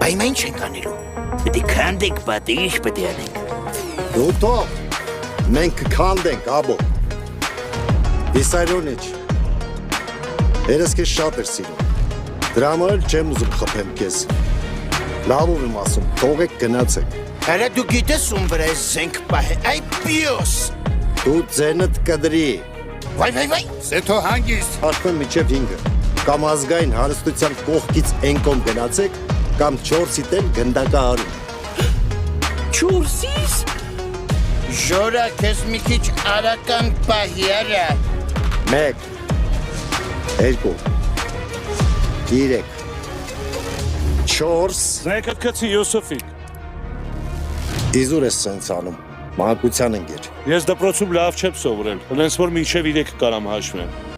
Բայց մենք չենք անելու։ Պետք է քանդենք պատի, ինչ պետք է անենք։ Դու թող, մենք կքանդենք, աբո։ Իսարյոնիչ, երես քեզ շատ էր սիրում, դրա համար էլ չեմ ուզում խփեմ քեզ։ Լավով եմ ասում, թողեք գնացեք։ Արա դու գիտես ում վրա ես զենք պահե, այ պիոս։ Դու ձենդ կդրի։ Վայ, Սեթո հանգիստ։ Արդեն միջև 5-ը, կամ ազգային հարստության կողքից ենկոմ գնացեք, կամ 4-ից էլ գնդակահարում։ Չուրսիս։ Ժորա քեզ մի քիչ արական պահի արա։ 1, 2, 3, 4, Զայկատկացի Յոսոֆիկ, իզուր ես սենց անում, մանկության ընկեր։ ես դպրոցում լավ չեմ սովորել, հենց որ մինչև 3 կարամ հաշվեմ։